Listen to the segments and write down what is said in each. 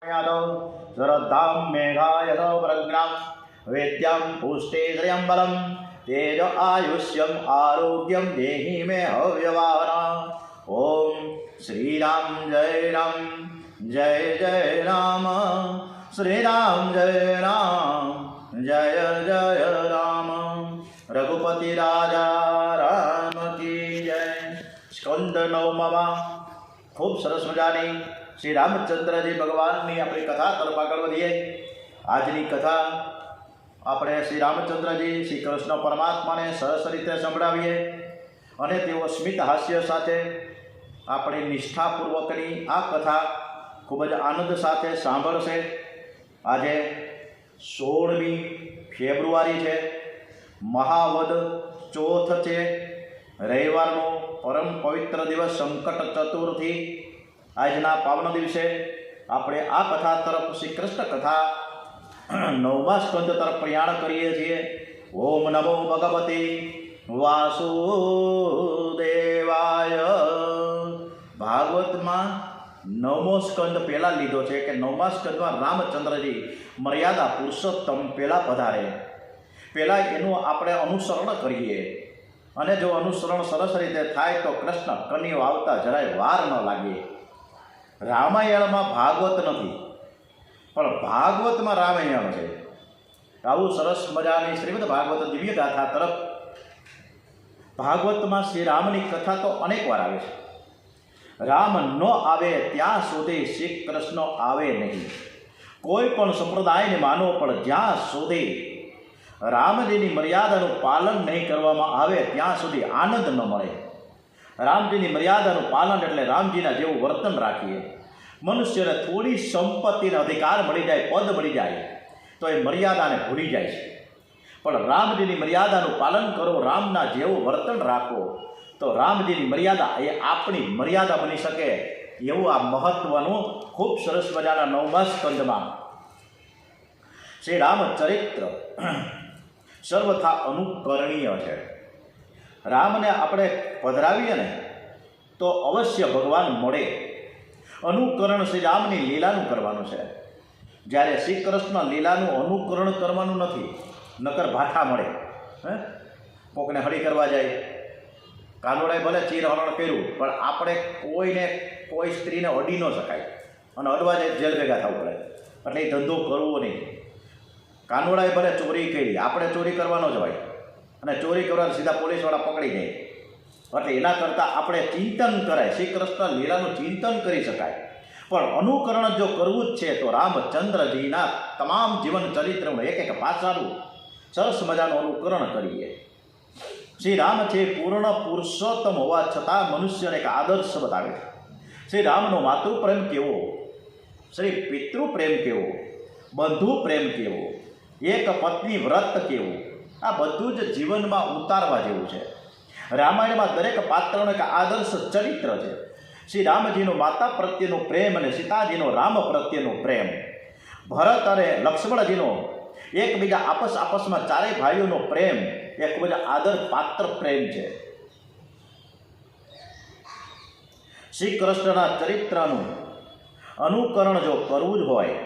श्रद्धां मेघायत प्रज्ञां वेद्यां पुष्टे श्रियं बलं तेज आयुष्यम् आरोग्यं देहि मे हव्यवाहना। ओम श्री राम जय राम श्री राम जय राम रघुपति राजा राम की जय। स्कंद नवमा खूब सरस मजानी श्री रामचंद्रजी भगवाननी अपनी कथा तरफ आगळ वधीए। आजनी कथा આપણે શ્રી રામચંદ્રજી શ્રી કૃષ્ણ પરમાત્માને સરસ રીતે સંભળાવીએ અને તેઓ સ્મિત હાસ્ય સાથે આપણી નિષ્ઠાપૂર્વકની આ કથા ખૂબ જ આનંદ સાથે સાંભળશે। આજે 16મી ફેબ્રુઆરી છે, મહાવદ ચોથ છે, રવિવારનો પરમ પવિત્ર દિવસ સંકટ ચતુર્થી। આજના પાવન દિવસે આપણે આ કથા તરફ શ્રી કૃષ્ણ કથા 9મા સ્કંદ તરફ પ્રયાણ કરીએ છીએ। ઓમ નમો ભગવતે વાસુદેવાય। ભાગવતમાં 9મો સ્કંદ પહેલાં લીધો છે કે 9મા સ્કંદમાં રામચંદ્રજી મર્યાદા પુરુષોત્તમ પહેલાં પધારે, પહેલાં એનું આપણે અનુસરણ કરીએ અને જો અનુસરણ સરસ રીતે થાય તો કૃષ્ણ કનૈયો આવતા જરાય વાર ન લાગે। રામાયણમાં ભાગવત નથી પણ ભાગવતમાં રામાયણ છે। આવું સરસ મજાની શ્રીમદ ભાગવત દિવ્ય ગાથા તરફ ભાગવતમાં શ્રી રામની કથા તો અનેક વાર આવે છે। રામ ન આવે ત્યાં સુધી શ્રી કૃષ્ણ આવે નહીં। કોઈ પણ સંપ્રદાયને માનો પણ જ્યાં સુધી રામજીની મર્યાદાનું પાલન નહીં કરવામાં આવે ત્યાં સુધી આનંદ ન મળે। રામજીની મર્યાદાનું પાલન એટલે રામજીના જેવું વર્તન રાખીએ। મનુષ્યને થોડી સંપત્તિનો અધિકાર મળી જાય, પદ મળી જાય તો એ મર્યાદાને ભૂલી જાય છે, પણ રામજીની મર્યાદાનું પાલન કરો, રામના જેવું વર્તન રાખો તો રામજીની મર્યાદા એ આપણી મર્યાદા બની શકે। એવું આ મહત્વનું ખૂબ સરસ મજાના 9મા સ્કંદમાં શ્રી રામચરિત્ર સર્વથા અનુકરણીય છે। રામને આપણે પધરાવીએ ને તો અવશ્ય ભગવાન મળે। અનુકરણ શ્રી રામની લીલાનું કરવાનું છે, જ્યારે શ્રી કૃષ્ણ લીલાનું અનુકરણ કરવાનું નથી, નકર ભાઠા મળે। કોકને હળી કરવા જાય, કાનોડાએ ભલે ચીરહરણ કર્યું પણ આપણે કોઈ સ્ત્રીને અડી ન શકાય અને અડવા જાય જેલ ભેગા થવું પડે, એટલે એ ધંધો કરવો નહીં। કાનોડાએ ભલે ચોરી કરી, આપણે ચોરી કરવાનો જ હોય અને ચોરી કરવા સીધા પોલીસવાળા પકડી જાય, એટલે એના કરતાં આપણે ચિંતન કરાય, શ્રી કૃષ્ણ લીલાનું ચિંતન કરી શકાય। પણ અનુકરણ જો કરવું જ છે તો રામચંદ્રજીના તમામ જીવન ચરિત્રનું એક એક પાસાનું સરસ મજાનું અનુકરણ કરીએ। શ્રી રામ છે પૂર્ણ પુરુષોત્તમ હોવા છતાં મનુષ્યને એક આદર્શ બતાવે છે। શ્રી રામનો માતૃપ્રેમ કેવો, શ્રી પિતૃપ્રેમ કેવો, બંધુ પ્રેમ કેવો, એક પત્ની વ્રત કેવું, આ બધું જ જીવનમાં ઉતારવા જેવું છે। રામાયણમાં દરેક પાત્રનો એક આદર્શ ચરિત્ર છે। શ્રી રામજીનો માતા પ્રત્યેનો પ્રેમ અને સીતાજીનો રામ પ્રત્યેનો પ્રેમ, ભરત અને લક્ષ્મણજીનો એકબીજા આપસમાં ચારેય ભાઈઓનો પ્રેમ એ ખૂબ જ આદર પાત્ર પ્રેમ છે। શ્રી કૃષ્ણના ચરિત્રનું અનુકરણ જો કરવું જ હોય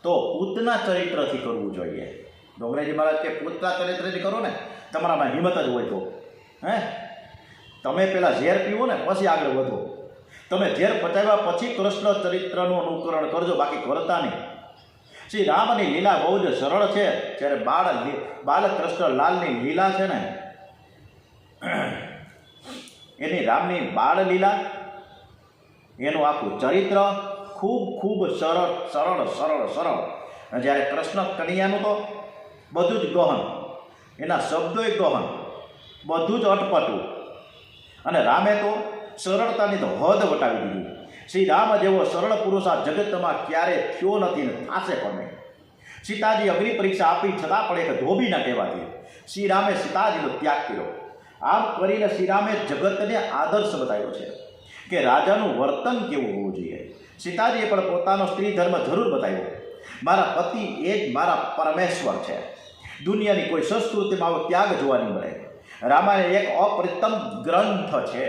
તો પૂતના ચરિત્રથી કરવું જોઈએ। ડોંગરેજી મહારાજ કે પૂતના ચરિત્રથી કરો ને તમારામાં હિંમત જ હોય તો તમે પહેલાં ઝેર પીવો ને પછી આગળ વધો। તમે ઝેર પચાવ્યા પછી કૃષ્ણ ચરિત્રનું અનુકરણ કરજો, બાકી કરતા નહીં। શ્રી રામની લીલા બહુ જ સરળ છે। જ્યારે બાલકૃષ્ણ લાલની લીલા છે ને, એની રામની બાળ લીલા, એનું આખું ચરિત્ર ખૂબ સરળ। જ્યારે કૃષ્ણ કનૈયાનું તો બધું જ ગહન, એના શબ્દોય ગહન, બધું જ અટપટું, અને રામે તો સરળતાની તો હદ વટાવી દીધી। શ્રી રામ જેવો સરળ પુરુષ આ જગતમાં ક્યારે થયો નથી ને થશે પણ નહીં। સીતાજી અગ્નિ પરીક્ષા આપી છતાં પણ એક ધોબીના કહેવાથી શ્રી રામે સીતાજીનો ત્યાગ કર્યો। આમ કરીને શ્રી રામે જગતને આદર્શ બતાવ્યો છે કે રાજાનું વર્તન કેવું હોવું જોઈએ। સીતાજીએ પણ પોતાનો સ્ત્રી ધર્મ જરૂર બતાવ્યો। મારા પતિ એ જ મારા પરમેશ્વર છે। દુનિયાની કોઈ સંસ્કૃતિમાં આવો ત્યાગ જોવા નહીં મળે। રામાયણ એક અપ્રિતમ ગ્રંથ છે।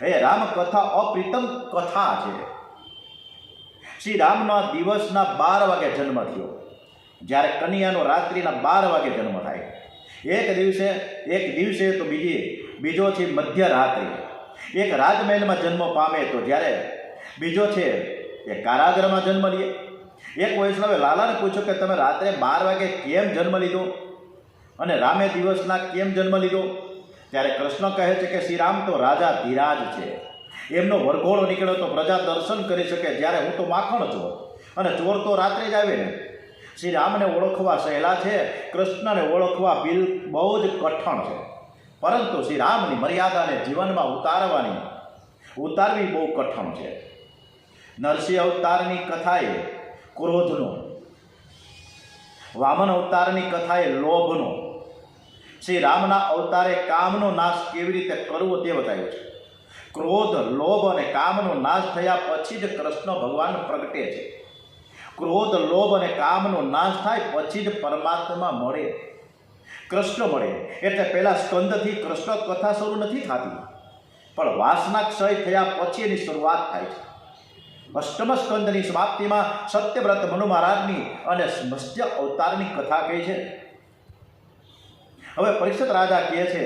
એ રામકથા અપ્રિતમ કથા છે। શ્રી રામના દિવસના 12 વાગે જન્મ થયો, જ્યારે કન્યાનો રાત્રિના 12 વાગે જન્મ થાય. એક દિવસે તો બીજો છે મધ્યરાત્રિ. એક રાજમહેલમાં જન્મ પામે તો જ્યારે બીજો છે એ કારાગૃહમાં જન્મ લે. એક વૈષ્ણવે લાલાને પૂછ્યું કે તમે રાત્રે 12 વાગે કેમ જન્મ લીધો અને રામે દિવસના કેમ જન્મ લીધો? ત્યારે કૃષ્ણ કહે છે કે શ્રી રામ તો રાજા ધીરાજ છે, એમનો વરઘોડો નીકળ્યો તો પ્રજા દર્શન કરી શકે, જ્યારે હું તો માખણ છું અને ચોર તો રાત્રે જ આવે ને. શ્રી રામને ઓળખવા સહેલા છે, કૃષ્ણને ઓળખવા બહુ જ કઠણ છે, પરંતુ શ્રી રામની મર્યાદાને જીવનમાં ઉતારવી બહુ કઠણ છે. નરસિંહ અવતારની કથાએ ક્રોધનો, વામન અવતારની કથાએ લોભનો, શ્રી રામના અવતારે કામનો નાશ કેવી રીતે કરવો તે બતાવ્યું છે. ક્રોધ, લોભ અને કામનો નાશ થયા પછી જ કૃષ્ણ ભગવાન પ્રગટે છે. ક્રોધ, લોભ અને કામનો નાશ થાય પછી જ પરમાત્મા મળે, કૃષ્ણ મળે. એટલે પહેલા સ્કંદથી કૃષ્ણ કથા શરૂ નથી થતી, પણ વાસના ક્ષય થયા પછી એની શરૂઆત થાય છે. અષ્ટમ સ્કંદની સમાપ્તિમાં સત્યવ્રત મનુ મહારાજની અને મત્સ્ય અવતારની કથા કહી છે. હવે પરીક્ષિત રાજા કહે છે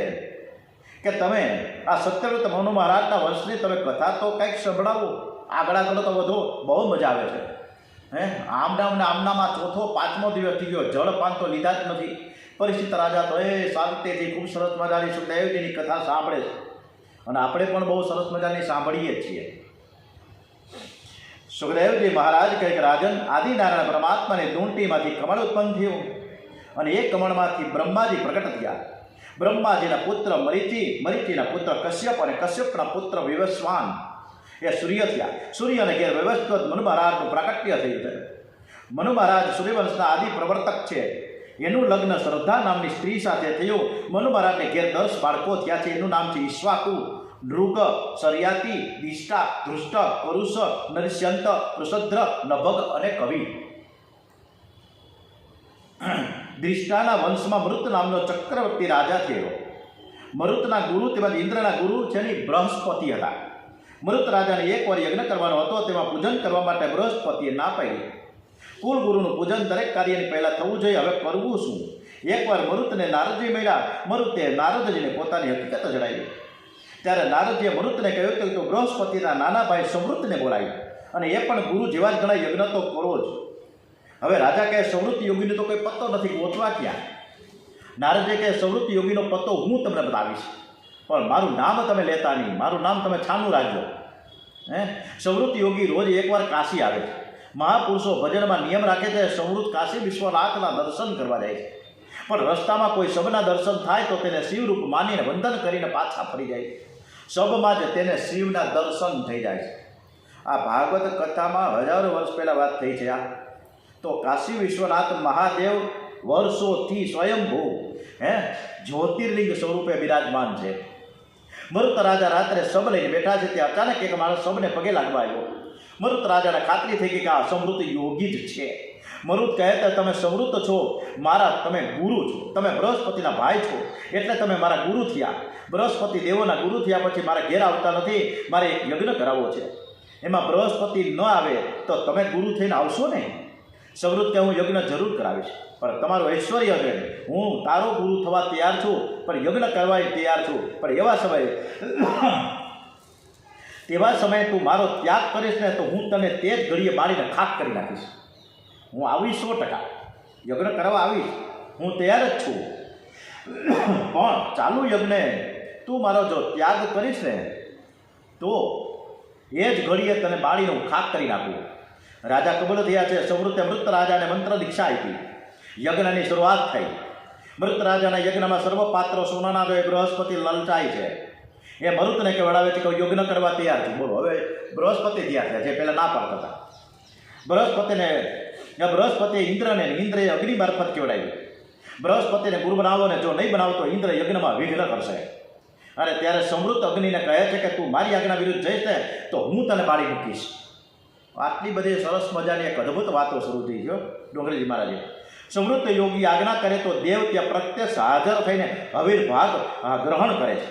કે તમે આ સત્યવ્રત મનુ મહારાજના વંશની તમે કથા તો કંઈક સંભળાવો, આગળ તો વધો, બહુ મજા આવે છે. આમનામાં ચોથો 5મો દિવસ થઈ ગયો, જળપાન તો લીધા જ નથી. પરીક્ષિત રાજા તો શાંતિથી ખૂબ સરસ મજાની સુખદેવજીની કથા સાંભળે છે, અને આપણે પણ બહુ સરસ મજાની સાંભળીએ છીએ. સુખદેવજી મહારાજ કહે કે રાજન, આદિનારાયણ પરમાત્માની દૂંટીમાંથી કમળ ઉત્પન્ન થયું અને એ કમળમાંથી બ્રહ્માજી પ્રગટ થયા. બ્રહ્માજીના પુત્ર મરીચીના પુત્ર કશ્યપ અને કશ્યપના પુત્ર વિવસ્વાન એ સૂર્ય થયા. સૂર્યને ઘેર વ્યવસ્થિત મનુ મહારાજનું પ્રાકટ્ય થયું છે. મનુ મહારાજ સૂર્યવંશના આદિ પ્રવર્તક છે. એનું લગ્ન શ્રદ્ધા નામની સ્ત્રી સાથે થયું. મનુ મહારાજને ઘેર 10 બાળકો થયા છે. એનું નામ છે ઈશ્વાકુ, નૃગ, સર્યાતિ, દિષ્ટા, ધૃષ્ટ, કરુષ, નરસ્યંત, વૃષદ્ર, નભગ અને કવિ. દિષ્ટાના વંશમાં મૃત નામનો ચક્રવર્તી રાજા થયો. મરુતના ગુરુ તેમજ ઇન્દ્રના ગુરુ જેની બૃહસ્પતિ હતા. મૃત રાજાને એકવાર યજ્ઞ કરવાનો હતો, તેમાં પૂજન કરવા માટે બૃહસ્પતિએ ના પાડી. કુલગુરુનું પૂજન દરેક કાર્યની પહેલાં થવું જોઈએ, હવે કરવું શું? એકવાર મરુતને નારદજી મળ્યા. મરુતે નારદજીને પોતાની હકીકત જણાવી. ત્યારે નારદજીએ મરુતને કહ્યું કે તું બૃહસ્પતિના નાના ભાઈ સમૃદ્ધને બોલાવી અને એ પણ ગુરુ જેવા જ ઘણા યજ્ઞ તો કરો જ. હવે રાજા કહે સમૃદ્ધ યોગીનો તો કોઈ પત્તો નથી, ગોતવા ક્યાં? નારદજી કહે સમૃદ્ધ યોગીનો પત્તો હું તમને બતાવીશ, પણ મારું નામ તમે લેતા નહીં, મારું નામ તમે છાનું રાખજો. સમૃદ્ધ યોગી રોજ એકવાર કાશી આવે છે. મહાપુરુષો ભજનમાં નિયમ રાખે છે, સમૃદ્ધ કાશી વિશ્વનાથના દર્શન કરવા જાય છે. પણ રસ્તામાં કોઈ શબના દર્શન થાય તો તેને શિવરૂપ માનીને વંદન કરીને પાછા ફરી જાય છે. શબમાં જ તેને શિવના દર્શન થઈ જાય છે. આ ભાગવત કથામાં હજારો વર્ષ પહેલાં વાત થઈ છે. તો કાશી વિશ્વનાથ મહાદેવ વર્ષોથી સ્વયંભૂ જ્યોતિર્લિંગ સ્વરૂપે બિરાજમાન છે. મૃત રાજા રાત્રે શબ લઈને બેઠા છે. ત્યાં અચાનક એક માણસ શબને પગે લાગવા આવ્યો. મૃત રાજાને ખાતરી થઈ ગઈ કે આ સમૃદ્ધ યોગી જ છે. મરુત કહે કે તમે સમૃદ્ધ છો, તમે ગુરુ છો, તમે બૃહસ્પતિના ભાઈ છો, એટલે તમે મારા ગુરુ થયા. બૃહસ્પતિ દેવોના ગુરુ થયા પછી મારા ઘેર આવતા નથી, મારે એક યજ્ઞ કરાવવો છે. એમાં બૃહસ્પતિ ન આવે તો તમે ગુરુ થઈને આવશો ને? સમૃદ્ધ કે હું યજ્ઞ જરૂર કરાવીશ, પણ તમારું ઐશ્વર્ય છે, હું તારો ગુરુ થવા તૈયાર છું, પણ યજ્ઞ કરવા તૈયાર છું, પણ તેવા સમયે તું મારો ત્યાગ કરીશ ને તો હું તને તે જ ઘડીએ બાળીને ખાક કરી નાખીશ. હું આવીશ 100%, યજ્ઞ કરવા આવીશ, હું તૈયાર જ છું, પણ ચાલુ યજ્ઞ તું મારો જો ત્યાગ કરીશ ને તો એ જ ઘડીએ તને બાળીને હું ખાક કરી નાખું. રાજા કબૂલ થયા છે. સમૃદ્ધે મૃત રાજાને મંત્ર દીક્ષા આપી. યજ્ઞની શરૂઆત થઈ. મૃત રાજાના યજ્ઞમાં સર્વ પાત્રો સોનાના જો બૃહસ્પતિ લલચાય છે. એ મરુતને કહેવડાવે છે કે યજ્ઞ કરવા તૈયાર છે. બોલો, હવે બૃહસ્પતિ થયા છે, જે પહેલાં ના પાડતા હતા. બૃહસ્પતિએ ઇન્દ્રએ અગ્નિ મારફત કહેવડાવ્યું. બૃહસ્પતિને ગુરુ બનાવો ને જો નહીં બનાવો તો ઇન્દ્ર યજ્ઞમાં વિઘ્ન કરશે. અને ત્યારે સમૃદ્ધ અગ્નિને કહે છે કે તું મારી આજ્ઞા વિરુદ્ધ જઈશ ને તો હું તને બાળી મૂકીશ. આટલી બધી સરસ મજાની એક અદ્ભુત વાતો શરૂ થઈ છે ડોંગરેજી મહારાજે. સમૃદ્ધ યોગી આજ્ઞા કરે તો દેવ ત્યાં પ્રત્યક્ષ હાજર થઈને આવિર્ભાવ ગ્રહણ કરે છે.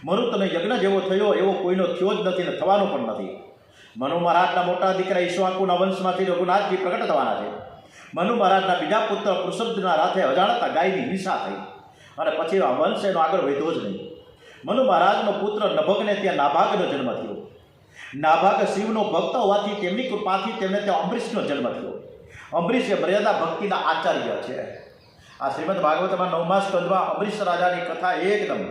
મરુતનો યજ્ઞ જેવો થયો એવો કોઈનો થયો જ નથી ને થવાનો પણ નથી. મનુ મહારાજના મોટા દીકરા ઈશ્વાકુના વંશમાંથી રઘુનાથજી પ્રગટ થવાના છે. મનુ મહારાજના બીજા પુત્ર પૃષભના રાથે અજાણતા ગાયની હિંસા થઈ અને પછી આ વંશ એનો આગળ વધ્યો જ નહીં. મનુ મહારાજનો પુત્ર નભગને ત્યાં નાભાગનો જન્મ થયો. નાભાગ શિવનો ભક્ત હોવાથી તેમની કૃપાથી તેમને ત્યાં અંબરીશનો જન્મ થયો. અંબરીશ એ મર્યાદા ભક્તિના આચાર્ય છે. આ શ્રીમદ ભાગવતમાં 9મા સ્કંદમાં અંબરીશ રાજાની કથા એકદમ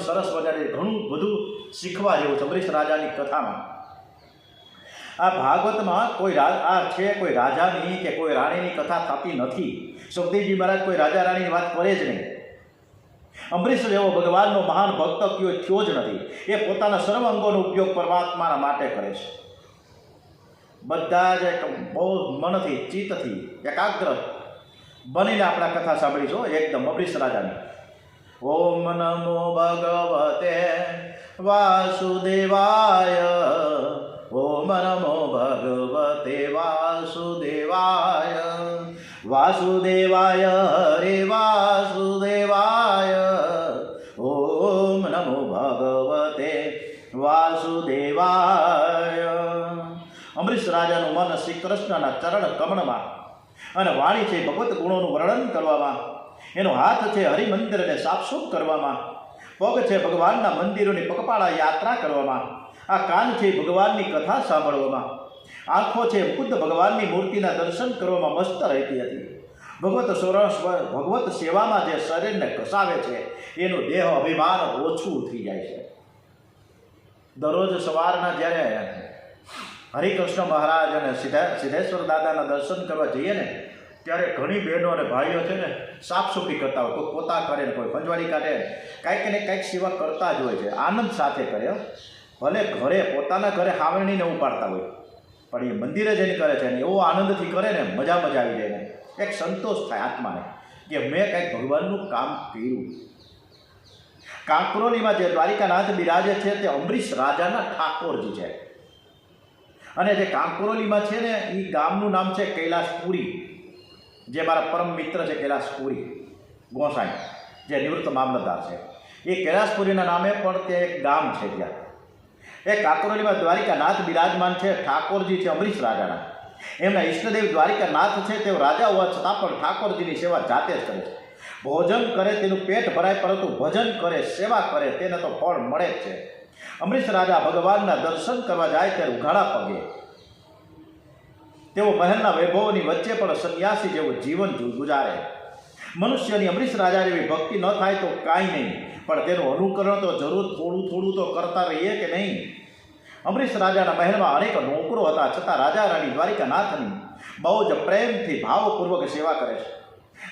સરસ મજાની ઘણું બધું શીખવા જેવું છે. અંબરીશ રાજાની કથામાં આ ભાગવતમાં કોઈ રાજાની કે કોઈ રાણીની કથા થતી નથી. સુખદેવજી મહારાજ કોઈ રાજા રાણીની વાત કરે જ નહીં. અંબરીશ જેવો ભગવાનનો મહાન ભક્ત કયો થયો જ નથી. એ પોતાના સર્વ અંગોનો ઉપયોગ પરમાત્માના માટે કરે છે. બધા જ એક બહુ મનથી ચિત્તથી એકાગ્ર બનીને આપણે કથા સાંભળીશું એકદમ અંબરીશ રાજાની. ઓમ નમો ભગવતે વાસુદેવાય. ઓમ નમો ભગવતે વાસુદેવાય. વાસુદેવાય હરે વાસુદેવાય. ઓમ નમો ભગવતે વાસુદેવાય. અંબરીશ રાજાનું મન શ્રી કૃષ્ણના ચરણ કમળમાં અને વાણી છે ભગવત ગુણોનું વર્ણન કરવામાં, એનો હાથ છે હરિમંદિરને સાફસૂફ કરવામાં, પગ છે ભગવાનના મંદિરોની પગપાળા યાત્રા કરવામાં, આ કાન છે ભગવાનની કથા સાંભળવામાં, આંખો છે બુદ્ધ ભગવાનની મૂર્તિના દર્શન કરવામાં મસ્ત રહેતી હતી. ભગવત સેવામાં જે શરીરને ઘસાવે છે એનું દેહ અભિમાન ઓછું થઈ જાય છે. દરરોજ સવારના જ્યારે હરિકૃષ્ણ મહારાજ અને સિદ્ધેશ્વર દાદાના દર્શન કરવા જઈએ ને ત્યારે ઘણી બહેનો અને ભાઈઓ છે ને સાફસૂફી કરતા હોય. કોઈ પોતા કરે ને કોઈ પંજવાળી કાઢે, કાંઈક ને કાંઈક સેવા કરતા જ હોય છે. આનંદ સાથે કરે. ભલે ઘરે પોતાના ઘરે હાવરણીને ઉપાડતા હોય પણ એ મંદિરે જઈને કરે છે ને એવો આનંદથી કરે ને મજા આવી જાય ને એક સંતોષ થાય આત્માને કે મેં કંઈક ભગવાનનું કામ કર્યું. કાંકરોલીમાં જે દ્વારિકાનાથ બિરાજે છે તે અંબરીશ રાજાના ઠાકોરજી છે. અને જે કાંકરોલીમાં છે ને એ ગામનું નામ છે કૈલાસપુરી, જે મારા પરમ મિત્ર છે કૈલાસપુરી ગોસાઈ, જે નિવૃત્ત મામલતદાર છે. એ કૈલાસપુરીના નામે પણ તે એક ગામ છે. ત્યાં એ કાંકરોલીમાં દ્વારિકાનાથ બિરાજમાન છે. ઠાકોરજી છે અંબરીશ રાજાના. એમના ઈષ્ટદેવ દ્વારિકાનાથ છે. તેઓ રાજા હોવા છતાં પણ ઠાકોરજીની સેવા જાતે જ કરે છે. ભોજન કરે તેનું પેટ ભરાય, પરંતુ ભજન કરે, સેવા કરે તેને તો ફળ મળે જ છે. અંબરીશ રાજા ભગવાનના દર્શન કરવા જાય ત્યારે ઉઘાડા પગે. તેઓ મહેલના વૈભવોની વચ્ચે પણ સંન્યાસી જેવું જીવન ગુજારે. મનુષ્યની અંબરીશ રાજા જેવી ભક્તિ ન થાય તો કાંઈ નહીં, પણ તેનું અનુકરણ તો જરૂર થોડું તો કરતા રહીએ કે નહીં. અંબરીશ રાજાના મહેલમાં અનેક નોકરો હતા, છતાં રાજા રાણી દ્વારિકાનાથની બહુ જ પ્રેમથી ભાવપૂર્વક સેવા કરે છે.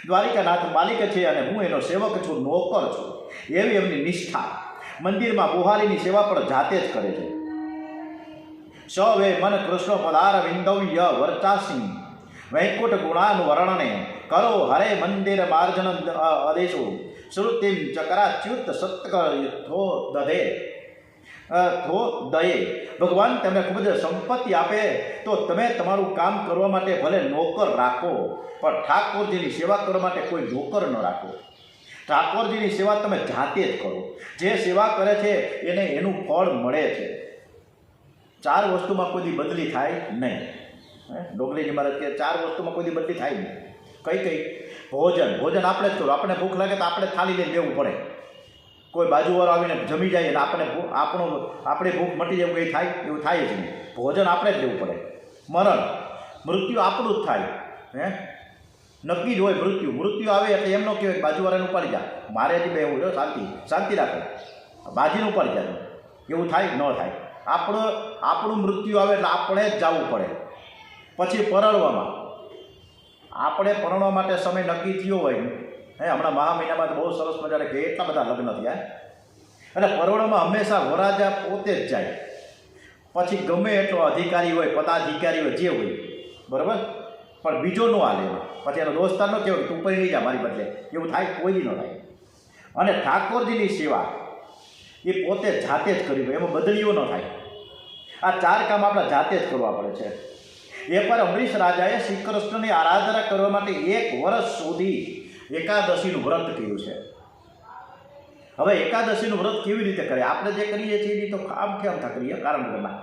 દ્વારિકાનાથ માલિક છે અને હું એનો સેવક છું, નોકર છું, એવી એમની નિષ્ઠા. મંદિરમાં બુહારીની સેવા પણ જાતે જ કરે છે. સવે મન કૃષ્ણ પદાર વિંદવ્ય વર્ચાસી વૈકુંઠ ગુણાનું વર્ણને કરો હરે મંદિર માર્જન આદેશો શ્રુતિમ ચકરાચ્યુત સત્કથો દધે થો દયે. ભગવાન તમને ખૂબ જ સંપત્તિ આપે તો તમે તમારું કામ કરવા માટે ભલે નોકર રાખો, પણ ઠાકોરજીની સેવા કરવા માટે કોઈ નોકર ન રાખો. ઠાકોરજીની સેવા તમે જાતે જ કરો. જે સેવા કરે છે એને એનું ફળ મળે છે. 4 વસ્તુમાં કોઈ બદલી થાય નહીં. ડોગલીજી મહારાજ કે 4 વસ્તુમાં કોઈ બદલી થાય નહીં. કઈ? ભોજન આપણે જ કરો. આપણે ભૂખ લાગે તો આપણે થાળી લઈને લેવું પડે. કોઈ બાજુવાળો આવીને જમી જાય એટલે આપણી ભૂખ મટી જાય કંઈ થાય એવું થાય જ નહીં. ભોજન આપણે જ લેવું પડે. મૃત્યુ આપણું જ થાય. નક્કી જ હોય મૃત્યુ આવે એટલે એમ ન કહેવાય બાજુવાળાને ઉપાડી જા, મારે હજી બેવું જો શાંતિ રાખો, બાજીને ઉપાડી જાય એવું થાય ન થાય. આપણું મૃત્યુ આવે એટલે આપણે જ જવું પડે. પછી પરણવામાં આપણે પરણવા માટે સમય નક્કી થયો હોય. હમણાં મહા મહિનામાં તો બહુ સરસ મજાને કે એટલા બધા લગ્ન થયા. અને પરણવામાં હંમેશા વરરાજા પોતે જ જાય. પછી ગમે એટલો અધિકારી હોય, પદાધિકારી હોય, જે હોય, બરાબર, પણ બીજો ન હાલે. પછી એનો દોસ્તાર ન કહેવાય તું પડી જા મારી બદલે, એવું થાય કોઈ ન થાય. અને ઠાકોરજીની સેવા એ પોતે જાતે જ કરવી હોય, એમાં બદલીઓ ન થાય. આ 4 કામ આપણે જાતે જ કરવા પડે છે. એકવાર અંબરીશ રાજાએ શ્રી કૃષ્ણની આરાધના કરવા માટે 1 વર્ષ સુધી એકાદશીનું વ્રત કર્યું છે. હવે એકાદશીનું વ્રત કેવી રીતે કરે? આપણે જે કરીએ છીએ એ તો આમ કરીએ કારણ વગરના.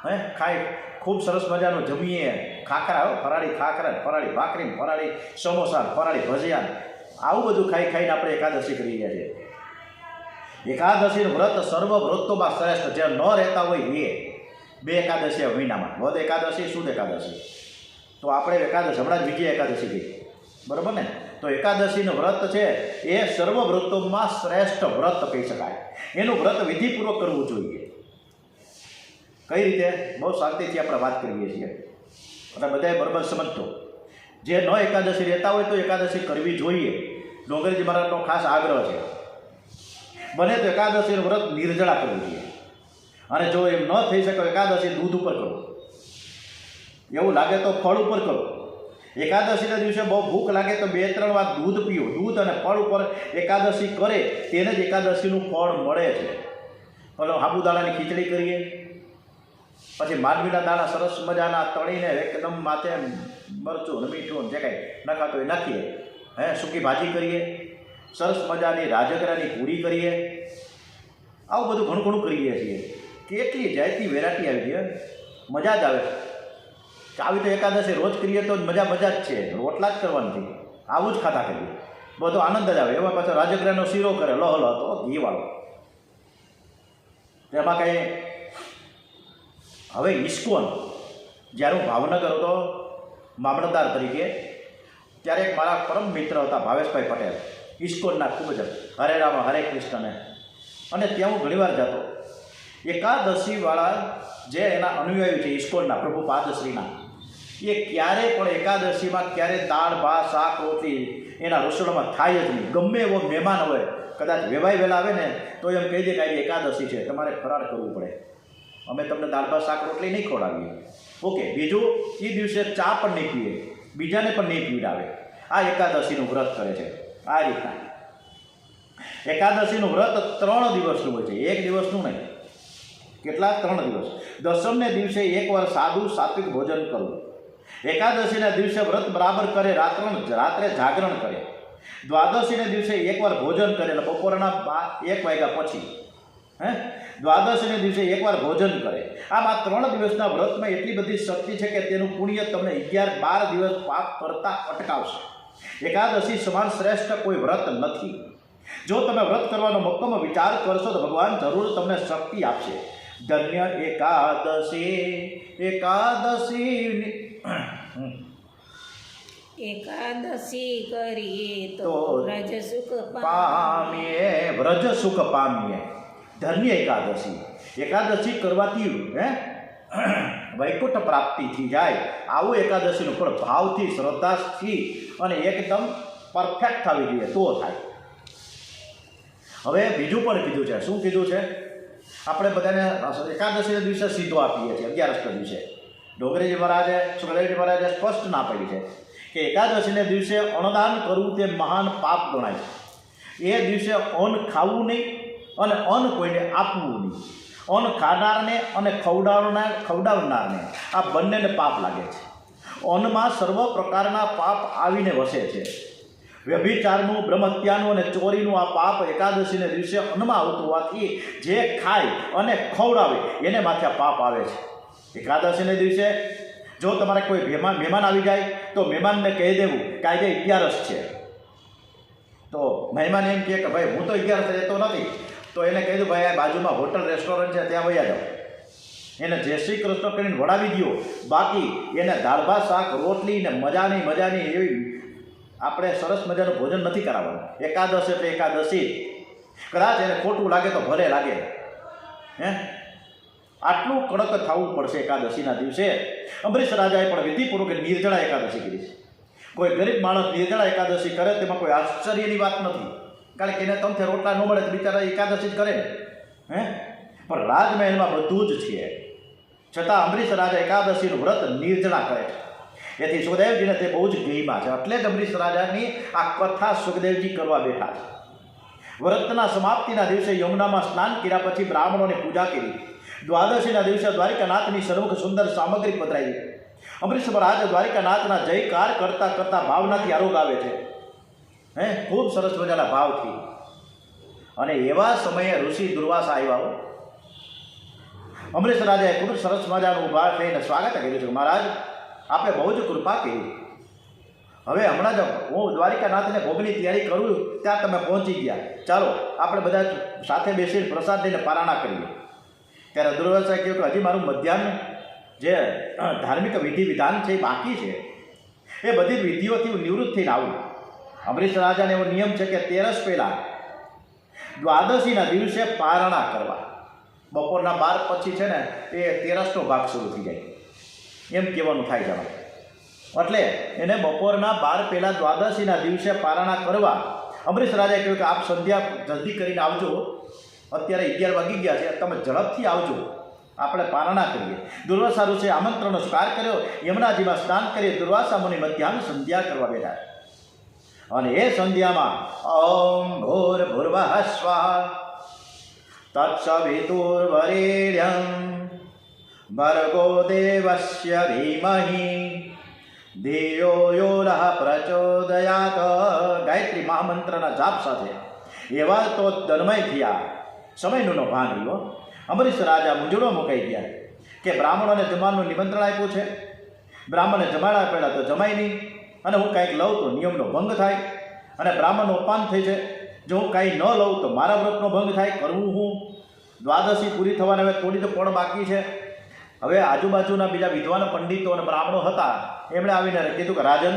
ખાઈ ખૂબ સરસ મજાનું જમીએ, ખાખરા ફરાળી ખાખરા, ફરાળી ભાખરી, ફરાળી સમોસા, ફરાળી ભજીયા, આવું બધું ખાઈને આપણે એકાદશી કરી રહ્યા છીએ. એકાદશીનું વ્રત સર્વ વ્રતોમાં શ્રેષ્ઠ. જે ન રહેતા હોય એ 2 એકાદશી મહિનામાં, વદ એકાદશી, શુદ્ધ એકાદશી. તો આપણે એકાદશી હમણાં જ વિજય એકાદશી ગઈ, બરાબર ને? તો એકાદશીનું વ્રત છે એ સર્વ વ્રતોમાં શ્રેષ્ઠ વ્રત કહી શકાય. એનું વ્રત વિધિપૂર્વક કરવું જોઈએ. કઈ રીતે? બહુ શાંતિથી આપણે વાત કરીએ છીએ એટલે બધાએ બરાબર સમજતો. જે ન એકાદશી રહેતા હોય તો એકાદશી કરવી જોઈએ. ડોંગરજી મહારાજનો ખાસ આગ્રહ છે, બને તો એકાદશીનું વ્રત નિર્જળા કરવું જોઈએ. અને જો એમ ન થઈ શકે એકાદશી દૂધ ઉપર કરો, એવું લાગે તો ફળ ઉપર કરો. એકાદશીના દિવસે બહુ ભૂખ લાગે તો 2-3 વાર દૂધ પીઓ. દૂધ અને ફળ ઉપર એકાદશી કરે તેને જ એકાદશીનું ફળ મળે છે. પેલો સાબુદાણાની ખીચડી કરીએ, પછી માંડવીના દાણા સરસ મજાના તળીને એકદમ માથે મરચું અને મીઠું જે કાંઈ નખાતો એ નાખીએ, સૂકી ભાજી કરીએ, સરસ મજાની રાજગરાની પૂરી કરીએ. આવું બધું ઘણું ઘણું કરીએ છીએ. કેટલી જાતની વેરાયટી આવી ગઈ, મજા જ આવે. આવી તો એકાદશી રોજ કરીએ તો મજા જ છે. રોટલા જ કરવાની નથી, આવું જ ખાતા કરીએ, બધો આનંદ જ આવે. એમાં પાછો રાજગરાનો શીરો કરે લહલો તો ઘીવાળો. તેમાં કંઈ હવે ઇસ્કોન, જ્યારે હું ભાવનગર હતો મામલતદાર તરીકે, ત્યારે એક મારા પરમ મિત્ર હતા ભાવેશભાઈ પટેલ, ઇસ્કોનના ખૂબ જ હરે રામ હરે કૃષ્ણને, અને ત્યાં હું ઘણીવાર જતો. એકાદશીવાળા જે એના અનુયાયી છે ઇસ્કોનના, પ્રભુ પાદશ્રીના, એ ક્યારે પણ એકાદશીમાં ક્યારે દાળ ભાત શાક રોટલી એના રસોડામાં થાય જ નહીં. ગમે એવો મહેમાન હોય, કદાચ વેવાઈ વહેલા આવે ને તો એમ કહી દે કે આજે એકાદશી છે, તમારે ફરાળ કરવું પડે, અમે તમને દાળ ભાત શાક રોટલી નહીં ખવડાવીએ. ઓકે. બીજું, એ દિવસે ચા પણ નહીં પીએ, બીજાને પણ નહીં પીવડાવે. આ એકાદશીનું વ્રત કરે છે. આ રીતના એકાદશીનું વ્રત 3 દિવસનું હોય છે, 1 દિવસનું નહીં. કેટલા? 3 દિવસ. દસમને દિવસે એકવાર સાદું સાત્વિક ભોજન કરવું. એકાદશીના દિવસે વ્રત બરાબર કરે, રાત્રે જાગરણ કરે. દ્વાદશીના દિવસે એકવાર ભોજન કરે, એટલે બપોરના 1 વાગ્યા પછી. દ્વાદશીના દિવસે એકવાર ભોજન કરે. આમ આ 3 દિવસના વ્રતમાં એટલી બધી શક્તિ છે કે તેનું પુણ્ય તમને 11-12 દિવસ પાપ કરતા અટકાવશે. એકાદશી સમાન શ્રેષ્ઠ કોઈ વ્રત નથી. જો તમે વ્રત કરવાનો મક્કમ વિચાર કરશો તો ભગવાન જરૂર તમને શક્તિ આપશે. ધન્ય એકાદશી, એકાદશી કરીએ તો વ્રજ સુખ પામીએ, વ્રજ સુખ પામીએ. ધન્ય એકાદશી, એકાદશી કરવાથી વૈકુંઠ પ્રાપ્તિ થઈ જાય. આવું એકાદશીનું ફળ ભાવથી, શ્રદ્ધાથી અને એકદમ પરફેક્ટ થવી જોઈએ તો થાય. હવે બીજું પણ કીધું છે. શું કીધું છે? આપણે બધાને એકાદશીના દિવસે સીધો આપીએ છીએ, 11ના દિવસે. ડોંગરીજી મહારાજે, સુખદેવજી મહારાજે સ્પષ્ટ ના પાડી છે કે એકાદશીના દિવસે અન્નદાન કરવું તે મહાન પાપ ગણાય છે. એ દિવસે અન્ન ખાવું નહીં અને અન્ન કોઈને આપવું નહીં. અન્ન ખાનારને અને ખવડાવનારને આ બંનેને પાપ લાગે છે. અન્નમાં સર્વ પ્રકારના પાપ આવીને વસે છે. વ્યભિચારનું, બ્રહ્મહત્યાનું અને ચોરીનું આ પાપ એકાદશીના દિવસે અન્નમાં આવતું હોવાથી જે ખાય અને ખવડાવે એને માથે આ પાપ આવે છે. એકાદશીના દિવસે જો તમારે કોઈ મહેમાન આવી જાય તો મહેમાનને કહી દેવું કે આજે 11 છે. તો મહેમાન એમ કહે કે ભાઈ હું તો 11 રહેતો નથી, તો એને કહી દઉં ભાઈ આ બાજુમાં હોટલ રેસ્ટોરન્ટ છે ત્યાં વયા જાઓ. એને જય શ્રી કૃષ્ણ કરીને વડાવી દો. બાકી એને દાળ ભાત શાક રોટલી ને મજાની એવી આપણે સરસ મજાનું ભોજન નથી કરાવવાનું. એકાદશ એટલે એકાદશી. કદાચ એને ખોટું લાગે તો ભલે લાગે, આટલું કડક થવું પડશે એકાદશીના દિવસે. અંબરીશ રાજાએ પણ વિધિપૂર્વક નિર્જળા એકાદશી કરી છે. કોઈ ગરીબ માણસ નિર્જળા એકાદશી કરે તેમાં કોઈ આશ્ચર્યની વાત નથી, કારણ કે એને તમથે રોટલા ન મળે તો બિચારા એકાદશી જ કરે ને. પણ રાજમહેલમાં બધું જ છે, છતાં અંબરીશ રાજા એકાદશીનું વ્રત નિર્જળા કરે છે. એથી સુખદેવજીને તે બહુ જ ગહીમાં છે. એટલે જ અંબરીશ રાજાની આ કથા સુખદેવજી કરવા બેઠા છે. વ્રતના સમાપ્તિના દિવસે યમુનામાં સ્નાન કર્યા પછી બ્રાહ્મણોની પૂજા કરી. દ્વાદશીના દિવસે દ્વારિકાનાથની સર્વખ સુંદર સામગ્રી પધરાવી. અંબરીશ મહારાજ દ્વારિકાનાથના જયકાર કરતા કરતા ભાવનાથી આરોગ આવે છે, ખૂબ સરસ મજાના ભાવથી. અને એવા સમયે ઋષિ દુર્વાસા આવ્યા. અમરીશ રાજાએ ખૂબ સરસ મજાનું ઊભા થઈને સ્વાગત કર્યું છે. મહારાજ, આપે બહુ જ કૃપા કરી. હવે હમણાં જ હું દ્વારિકાનાથને ભોગની તૈયારી કરું ત્યાં તમે પહોંચી ગયા. ચાલો આપણે બધા સાથે બેસીને પ્રસાદ લઈને પારણા કરીએ. ત્યારે દુર્વાસાએ કહ્યું કે હજી મારું મધ્યાહન જે ધાર્મિક વિધિ વિધાન છે એ બાકી છે. એ બધી વિધિઓથી હું નિવૃત્ત થઈને આવું. અમરીશ રાજાને એવો નિયમ છે કે 13 પહેલાં દ્વાદશીના દિવસે પારણા કરવા. બપોરના 12 પછી છે ને એ 13નો ભાગ શરૂ થઈ જાય એમ કહેવાનું થાય છે. એટલે એને બપોરના 12 પહેલાં દ્વાદશીના દિવસે પારણા કરવા. અમરીશ રાજાએ કહ્યું કે આપ સંધ્યા જલ્દી કરીને આવજો. અત્યારે 11 વાગી ગયા છે, તમે ઝડપથી આવજો, આપણે પારણા કરીએ. દુર્વાસા ઋષિએ આમંત્રણનો સ્વીકાર કર્યો. યમુનાજીમાં સ્નાન કરી દુર્વાસા મુનિ મધ્યાહન સંધ્યા કરવા બેઠા. અને એ સંધ્યામાં ઓમ ભૂર્ભુવઃ સ્વાહા તત્સવિતુર્વરેણ્યં ભર્ગો દેવસ્ય ધીમહિ ધિયો યો નઃ પ્રચોદયાત. ગાયત્રી મહામંત્રના જાપ સાથે એવા તો તન્મય થયા. સમયનું ભાન રહ્યો. અમરીશ રાજા મૂંઝવણો મુકાઈ ગયા કે બ્રાહ્મણોને જમવાનું નિમંત્રણ આપ્યું છે, બ્રાહ્મણને જમાડા પહેલાં તો જમાય નહીં, અને હું કાંઈક લઉં તો નિયમનો ભંગ થાય, અને બ્રાહ્મણનું અપમાન થઈ છે. જો હું કાંઈ ન લઉં તો મારા વ્રતનો ભંગ થાય. કરવું હું? દ્વાદશી પૂરી થવાને હવે થોડી તો પળ બાકી છે. હવે આજુબાજુના બીજા વિદ્વાન પંડિતો અને બ્રાહ્મણો હતા, એમણે આવીને કીધું કે રાજન,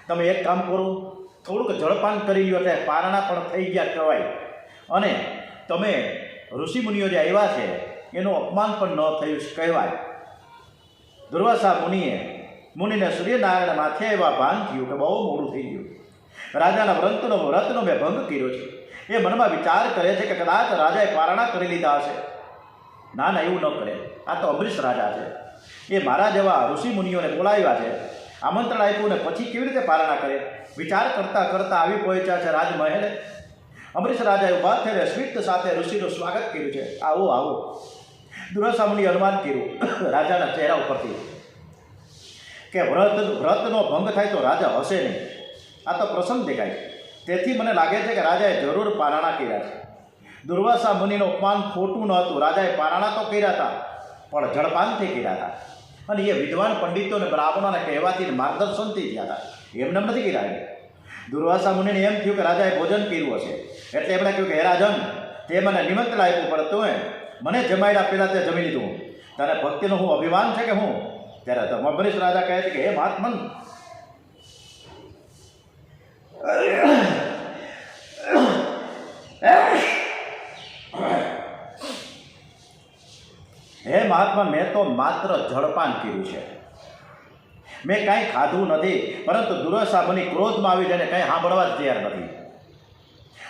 તમે એક કામ કરો, થોડુંક જળપાન કરી લ્યો એટલે પારણા પણ થઈ ગયા કહેવાય, અને તમે ઋષિમુનિઓ જે આવ્યા છે એનું અપમાન પણ ન થયું કહેવાય. દુર્વાસા મુનિને સૂર્યનારાયણ માથે એવા ભાન થયું કે બહુ મોડું થઈ ગયું. રાજાના વ્રતનો મેં ભંગ કર્યો છે. એ મનમાં વિચાર કરે છે કે કદાચ રાજાએ પારણા કરી લીધા હશે. ના ના, એવું ન કરે. આ તો અમરીશ રાજા છે. એ મારા જેવા ઋષિમુનિઓને બોલાવ્યા છે, આમંત્રણ આપ્યું ને પછી કેવી રીતે પારણા કરે? વિચાર કરતાં કરતાં આવી પહોંચ્યા છે રાજમહેલે. અમરીશ રાજાએ ઊભા થઈને સ્મિત સાથે ઋષિનું સ્વાગત કર્યું છે. આવો આવો. દુર્વાસા મુનિએ અનુમાન કર્યું રાજાના ચહેરા ઉપરથી કે વ્રતનો ભંગ થાય તો રાજા હશે નહીં. આ તો પ્રસંગ દેખાય. તેથી મને લાગે છે કે રાજાએ જરૂર પારણા કર્યા છે. દુર્વાસા મુનિનું અપમાન ખોટું ન હતું. રાજાએ પારણા તો કર્યા હતા, પણ જળપાનથી કર્યા હતા. અને એ વિદ્વાન પંડિતો અને બ્રાહ્મણોના કહેવાથી માર્ગદર્શનથી થયા હતા, એમને નથી કર્યા. દુર્વાસા મુનિને એમ થયું કે રાજાએ ભોજન કર્યું હશે, એટલે એમણે કહ્યું કે હે રાજન, તે મને નિમંત્રણ આપ્યું, પણ તું મને જમાડ્યા પહેલાં તે જમી લીધું. તને ભક્તિનું હું અભિમાન છે કે હું? ત્યારે અમરીશ રાજા કહે છે કે હે મહાત્મન, હે મહાત્મા, મેં તો માત્ર જળપાન કર્યું છે, મેં કાંઈ ખાધું નથી. પરંતુ દુર્વાસા મુનિ ક્રોધમાં આવી જઈને કાંઈ સાંભળવા જ તૈયાર નથી.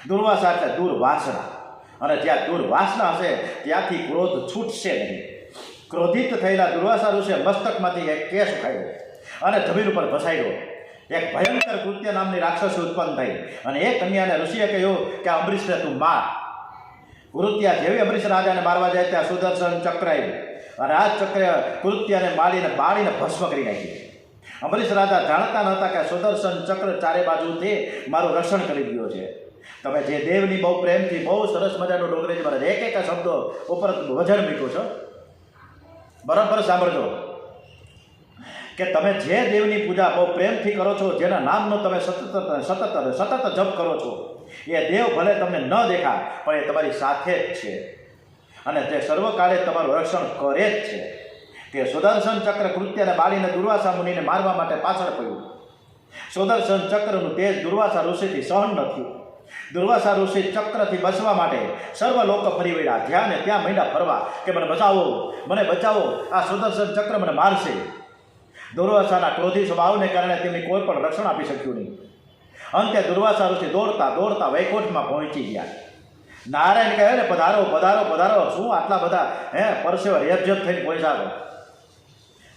દુર્વાસા એટલે દુર્વાસના, અને જ્યાં દુર્વાસના હશે ત્યાંથી ક્રોધ છૂટશે નહીં. ક્રોધિત થયેલા દુર્વાસા ઋષિએ મસ્તકમાંથી એક કેસ ઉઠાવ્યો અને જમીન ઉપર ભસાયો. એક ભયંકર કૃત્ય નામની રાક્ષસી ઉત્પન્ન થઈ, અને એ કન્યાને ઋષિએ કહ્યું કે અમરીશને તું માર. કૃત્યા જેવી અમરીશ રાજાને મારવા જાય ત્યાં સુદર્શન ચક્ર આવ્યું, અને આ ચક્ર કૃત્યાને બાળીને ભસ્મ કરી નાખી. અમરીશ રાજા જાણતા નહોતા કે સુદર્શન ચક્ર ચારે બાજુથી મારું રક્ષણ કરી રહ્યો છે. તમે જે દેવની બહુ પ્રેમથી બહુ સરસ મજાનો ડોગરેજી મારા એક શબ્દો ઉપર વજન મૂક્યું છો, બરાબર સાંભળજો કે તમે જે દેવની પૂજા બહુ પ્રેમથી કરો છો, જેના નામનો તમે સતત જપ કરો છો, એ દેવ ભલે તમને ન દેખાય પણ એ તમારી સાથે જ છે, અને તે સર્વકાળે તમારું રક્ષણ કરે જ છે. તે સુદર્શન ચક્ર કૃત્યને બાળીને દુર્વાસા મુનિને મારવા માટે પાછળ પડ્યું. સુદર્શન ચક્રનું તેજ દુર્વાસા ઋષિથી સહન ન થયું. દુર્વાસા ઋષિ ચક્રથી બચવા માટે સર્વ લોકો ફરી વળ્યા. જ્યાં ને ત્યાં માંડ્યા ફરવા કે મને બચાવો, આ સુદર્શન ચક્ર મને મારશે. દુર્વાસાના ક્રોધી સ્વભાવને કારણે તેમની કોઈ પણ રક્ષણ આપી શક્યું નહીં. અંતે દુર્વાસા ઋષિ દોડતા વૈકુંઠમાં પહોંચી ગયા. નારાયણ કહે ને પધારો, શું આટલા બધા પરસેવા રેબઝેબ થઈને પહોંચ્યા છો?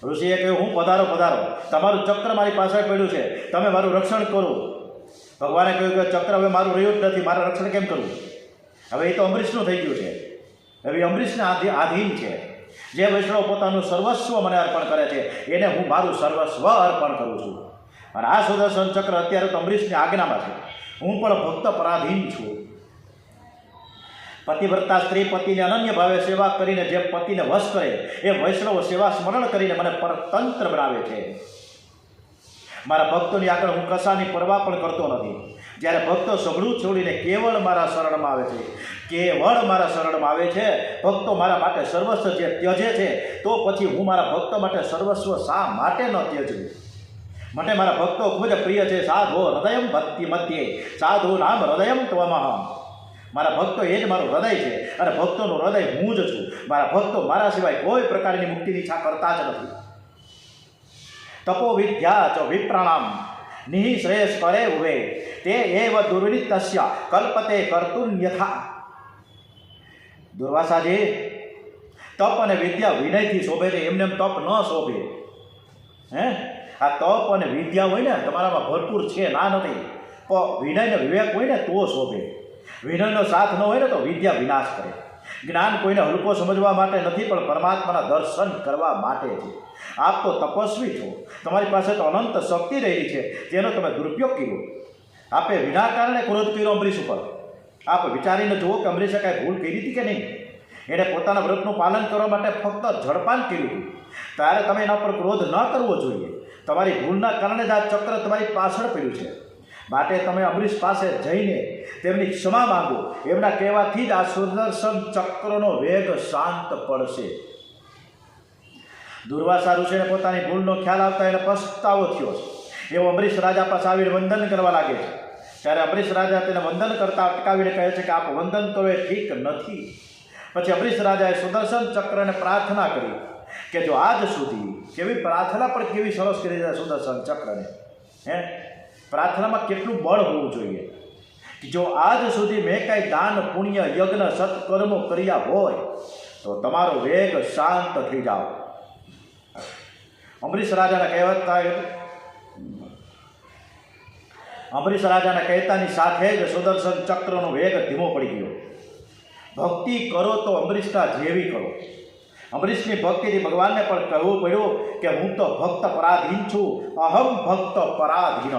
ઋષિએ કહ્યું હું પધારો, તમારું ચક્ર મારી પાછળ પડ્યું છે, તમે મારું રક્ષણ કરો. ભગવાને કહ્યું કે ચક્ર હવે મારું રહ્યું જ નથી, મારે રક્ષણ કેમ કરવું? હવે એ તો અમરીશનું થઈ ગયું છે, હવે અમરીશને આધીન છે. જે વૈષ્ણવ પોતાનું સર્વસ્વ મને અર્પણ કરે છે એને હું મારું સર્વસ્વ અર્પણ કરું છું. અને આ સુદર્શન ચક્ર અત્યારે તો અમરીશની આજ્ઞામાં છે, હું પણ ભક્ત પરાધીન છું. પતિવ્રતા સ્ત્રી પતિને અનન્ય ભાવે સેવા કરીને જે પતિને વશ કરે એ વૈષ્ણવ સેવા સ્મરણ કરીને મને પરતંત્ર બનાવે છે. મારા ભક્તોની આગળ હું કશાની પરવા પણ કરતો નથી. જ્યારે ભક્તો સઘળું છોડીને કેવળ મારા શરણમાં આવે છે, કેવળ મારા શરણમાં આવે છે, ભક્તો મારા માટે સર્વસ્વ જે ત્યજે છે, તો પછી હું મારા ભક્તો માટે સર્વસ્વ શા માટે ન ત્યજું? માટે મારા ભક્તો ખૂબ જ પ્રિય છે. સાધો હૃદયમ ભક્તિ મધ્યે સાધુ નામ હૃદયમ ત્વમઃ. મારા ભક્તો એ જ મારું હૃદય છે અને ભક્તોનું હૃદય હું જ છું. મારા ભક્તો મારા સિવાય કોઈ પ્રકારની મુક્તિની ઈચ્છા કરતા જ નથી. તપો વિદ્યા ચ વિપ્રાણામ નિઃશ્રેયસ કરે ઉભે તે એવ દુર્વિનિતસ્ય કલ્પતે કર્તુન્યથા. દુર્વાસાજી, તપ અને વિદ્યા વિનયથી શોભે છે, એમને એમ તપ ન શોભે. આ તપ અને વિદ્યા હોય ને તમારામાં ભરપૂર છે, ના નથી, પણ વિનય ને વિવેક હોય ને તો શોભે. વિનયનો સાથ ન હોય ને તો વિદ્યા વિનાશ કરે. જ્ઞાન કોઈને હલકો સમજવા માટે નથી, પણ પરમાત્માના દર્શન કરવા માટે છે. આપ તો તપસ્વી છો, તમારી પાસે તો અનંત શક્તિ રહેલી છે, તેનો તમે દુરુપયોગ કર્યો. આપે વિના કારણે ક્રોધ કર્યો અમરીશ ઉપર. આપ વિચારીને જુઓ કે અમરીશે કાંઈ ભૂલ કરી હતી કે નહીં. એણે પોતાના વ્રતનું પાલન કરવા માટે ફક્ત જળપાન કર્યું હતું. ત્યારે તમે એના પર ક્રોધ ન કરવો જોઈએ. તમારી ભૂલના કારણે જ આ ચક્ર તમારી પાછળ પડ્યું છે. માટે તમે અમરીશ પાસે જઈને તેમની ક્ષમા માંગો. એમના કહેવાથી જ આ સુદર્શન ચક્રનો વેગ શાંત પડશે. દુર્વાસા ઋષિને પોતાની ભૂલનો ખ્યાલ આવતા એને પસ્તાવો થયો છે. એવો અમરીશ રાજા પાસે આવીને વંદન કરવા લાગે છે. ત્યારે અમરીશ રાજા તેને વંદન કરતા અટકાવીને કહે છે કે આપ વંદન તો એ ઠીક નથી. પછી અમરીશ રાજાએ સુદર્શન ચક્રને પ્રાર્થના કરી કે જો આજ સુધી કેવી પ્રાર્થના પણ કેવી સરસ કરી છે સુદર્શન ચક્રને. પ્રાર્થનામાં કેટલું બળ હોવું જોઈએ કે જો આજ સુધી મેં કાંઈ દાન પુણ્ય યજ્ઞ સત્કર્મો કર્યા હોય તો તમારો વેગ શાંત થઈ જાઓ. અમરીશ રાજાના કહેતાની સાથે જ સુદર્શન ચક્રનો વેગ ધીમો પડી ગયો. ભક્તિ કરો તો અમરીશના જેવી કરો. અમરીશની ભક્તિથી ભગવાનને પણ કહેવું પડ્યું કે હું તો ભક્ત પરાધીન છું, અહમ ભક્ત પરાધીન.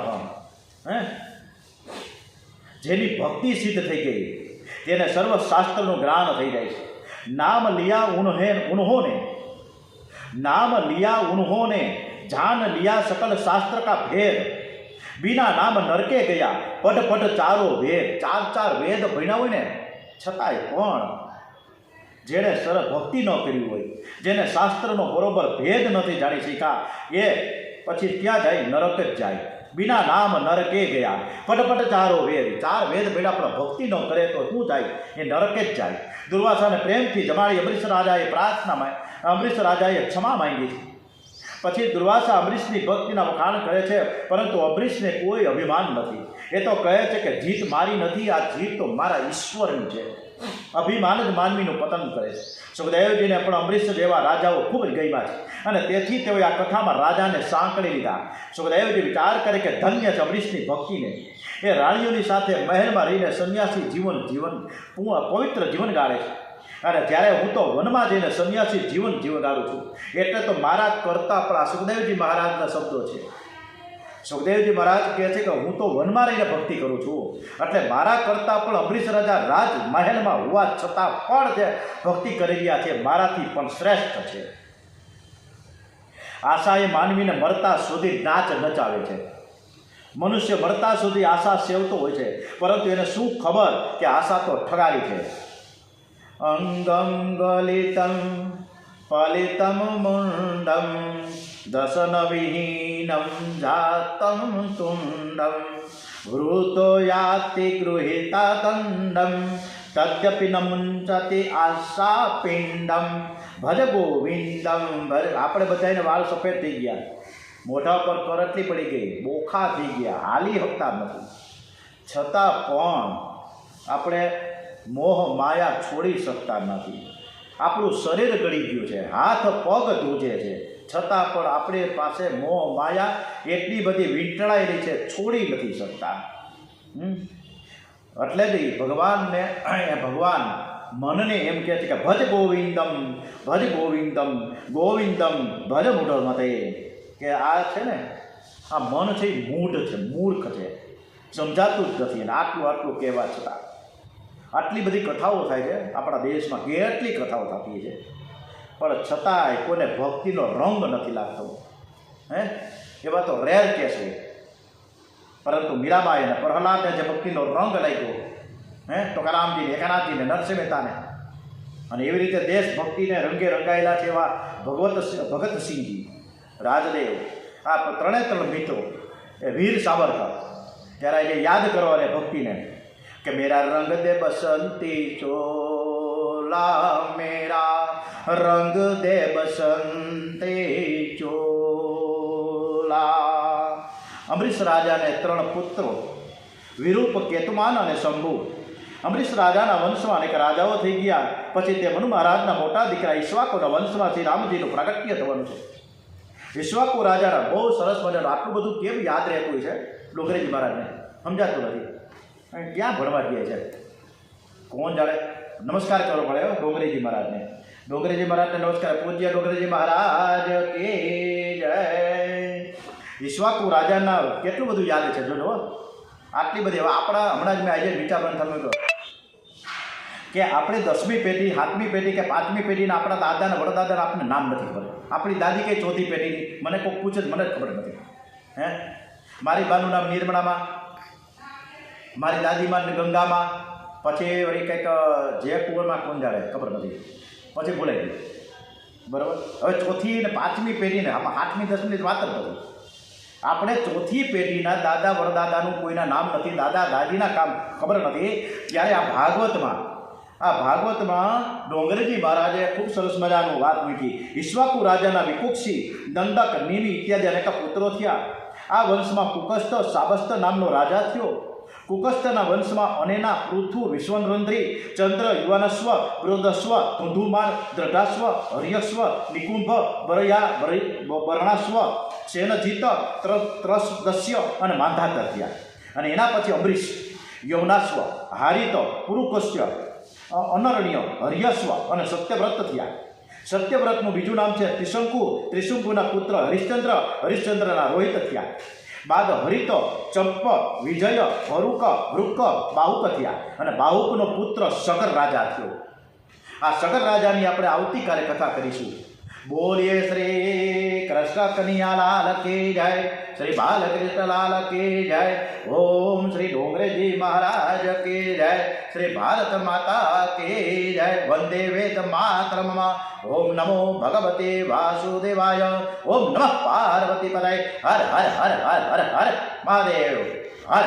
જેની ભક્તિ સિદ્ધ થઈ ગઈ તેને સર્વશાસ્ત્રનું જ્ઞાન થઈ જાય છે. નામ લિયા ઉન્હોને જાન લિયા સકલ શાસ્ત્ર કા ભેદ, બિના નામ નરકે ગયા પઢ પઢ ચારો વેદ. ચાર વેદ ભણ્યા હોય ને છતાંય પણ જેણે ભક્તિ ન કરી હોય, જેને શાસ્ત્રનો બરોબર ભેદ નથી જાણી શીખ્યા, એ પછી ક્યાં જાય? નરક જ જાય. બિના નામ નરકે ગયા પટ ચારો વેદ. ચાર વેદ ભેડા પણ ભક્તિ ન કરે તો શું જાય? એ નરકે જ જાય. દુર્વાસાને પ્રેમથી જમાડી અમરીશ રાજાએ અમરીશ રાજાએ ક્ષમા માંગી છે. પછી દુર્વાસા અમરીશની ભક્તિના વખાણ કરે છે, પરંતુ અમરીશને કોઈ અભિમાન નથી. એ તો કહે છે કે જીત મારી નથી, આ જીત તો મારા ઈશ્વરની છે. અભિમાન જ માનવીનું પતન કરે છે. સુખદેવજીને પણ અમરીશ જેવા રાજાઓ ખૂબ જ ગમ્યા છે અને તેથી તેઓએ આ કથામાં રાજાને સાંકળી લીધા. સુખદેવજી વિચાર કરે કે ધન્ય છે અમરીશની ભક્તિને. એ રાણીઓની સાથે મહેલમાં રહીને સંન્યાસી જીવન પવિત્ર જીવન ગાળે છે. અને જ્યારે હું તો વનમાં જઈને સંન્યાસી જીવન ગાળું છું. એટલે તો મારા કરતાં પણ આ સુખદેવજી મહારાજના શબ્દો છે. સુખદેવજી મહારાજ કહે છે કે હું તો વનમાં રહીને ભક્તિ કરું છું, એટલે મારા કરતાં પણ અમરીશ રાજા રાજ મહેલમાં હોવા છતાં પણ જે ભક્તિ કરી રહ્યા છે મારાથી પણ શ્રેષ્ઠ છે. આશા એ માનવીને મરતા સુધી નાચ નચાવે છે. મનુષ્ય મરતા સુધી આશા સેવતો હોય છે, પરંતુ એને શું ખબર કે આશા તો ઠગારી છે. અંગમ ગલિતમ ફલિતમ મુંડમ દશન વિહીનમ જાતમ તુંડમ વૃતો યાતિ ગૃહિતા દંડમ તદ્યપિ ન મુંચતિ આશા પિંડમ ભજ ગોવિંદમ ભજ. આપણે બધાને વાળ સફેદ થઈ ગયા, મોઢા પર કરટલી પડી ગઈ, બોખા થઈ ગયા, હાલી શકતા નથી, છતાં પણ આપણે મોહ માયા છોડી શકતા નથી. આપણું શરીર ગળી ગયું છે, હાથ પગ ધ્રુજે છે, છતાં પણ આપણી પાસે મોહ માયા એટલી બધી વીંટળાયેલી છે, છોડી નથી શકતા. એટલે જ ભગવાન મનને એમ કહે છે કે ભજ ગોવિંદમ ગોવિંદમ ભજ મૂઢ મતે. કે આ છે ને, આ મન છે એ મૂઢ છે, મૂર્ખ છે, સમજાતું જ નથી. અને આટલું કહેવા છતાં આટલી બધી કથાઓ થાય છે આપણા દેશમાં, કેટલી કથાઓ થતી છે, પણ છતાંય કોઈને ભક્તિનો રંગ નથી લાગતો. હે, એવા તો રેર કેસ છે. પરંતુ મીરાબાઈ અને પ્રહલાદને જે ભક્તિનો રંગ લાગ્યો, ટોકારામજીને, એકાનાથજીને, નરસિંહ મહેતાને, અને એવી રીતે દેશભક્તિને રંગે રંગાયેલા છે એવા ભગતસિંહજી, રાજદેવ, આ ત્રણે મિત્રો, એ વીર સાવરકર. ત્યારે એને યાદ કરો અને ભક્તિને કે મેરા રંગ દે બસંતી ચોલા, મેરા રંગ દે બસંતી ચોલા. અમરીશ રાજાને 3 પુત્રો, વિરૂપ, કેતુમાન અને શંભુ. અમરીશ રાજાના વંશમાં અનેક રાજાઓ થઈ ગયા. પછી તે મનુ મહારાજના મોટા દીકરા ઈક્ષ્વાકુના વંશમાં શ્રી રામજીનું પ્રાગટ્ય થવાનું છે. ઈક્ષ્વાકુ રાજાના બહુ સરસ મજાનું, આટલું બધું કેમ યાદ રહેતું છે ડોંગરેજી મહારાજને સમજાતું નથી. ક્યાં ભણવા ગયા છે કોણ જાણે. નમસ્કાર કરવો પડે ડોંગરેજી મહારાજને. ડોંગરેજી મહારાજને નમસ્કાર. પૂજ્ય ડોંગરેજી મહારાજ કે જય. ઈક્ષ્વાકુ રાજાના કેટલું બધું યાદ છે જોજો. આટલી બધી. હવે આપણા હમણાં જ મેં આજે વિચાર તમે કે આપણે 10મી પેઢી, 7મી પેઢી કે 5મી પેઢીના આપણા દાદાને વડદાદાને આપણને નામ નથી ખબર. આપણી દાદી કે 4થી પેઢીની, મને કોઈ પૂછે જ મને જ ખબર નથી. હે, મારી બાનું નામ નિર્મળામાં, મારી દાદીમાં ગંગામાં, પછી વળી કંઈક જયકુંવરમાં કોણ જાણે ખબર નથી, પછી ભૂલાઈ ગયું. બરાબર. હવે 4થી અને 5મી પેઢીને, આમાં 8મી 10મી વાત જ નથી. આપણે 4થી પેઢીના દાદા વડદાદાનું કોઈના નામ નથી, દાદા દાદીના કામ ખબર નથી. ત્યારે આ ભાગવતમાં ડોંગરેજી મહારાજે ખૂબ સરસ મજાનું વાત મૂકી. ઈક્ષ્વાકુ રાજાના વિકુક્ષી, દંડક, નિમિ ઇત્યાદિ અનેક પુત્રો થયા. આ વંશમાં કુકસ્થ, સાબસ્ત નામનો રાજા થયો. કુકસ્થના વંશમાં અનેના, પૃથુ, વિશ્વનરંધ્રી, ચંદ્ર, યુવાનસ્વ, બૃહદસ્વ, ધુંધુમાન, દ્રઢાસ્વ, હર્યસ્વ, નિકુંભ, બરણાસ્વ, સેનજીત, ત્રસદસ્ય અને માંધાતર થયા. અને એના પછી અંબરીશ, યૌનાસ્વ, હારિત, પુરુકસ્ય, અનરણ્ય, હર્યસ્વ અને સત્યવ્રત થયા. સત્યવ્રતનું બીજું નામ છે ત્રિશંકુ. ત્રિશંકુના પુત્ર હરિશ્ચંદ્ર, હરિશ્ચંદ્રના રોહિત થયા. બાદ હરિત, ચંપ, વિજય, ભરુક, વૃક, બાહુક થયા. અને બાહુકનો પુત્ર સગર રાજા થયો. આ સગર રાજાની આપણે આવતીકાલે કથા કરીશું. બોલીએ શ્રી કૃષ્ણ કનૈયા લાલ કી જય, શ્રી બાલકૃષ્ણ લાલ કી જય. ઓમ શ્રી ડોંગરેજી મહારાજ કી જય, શ્રી ભારત માતા કી જય. વંદે વેદ માતરમ. ઓમ નમો ભગવતે વાસુદેવાય. ઓમ નમઃ પાર્વતી પદાય. હર હર હર હર હર હર મહાદેવ. હર.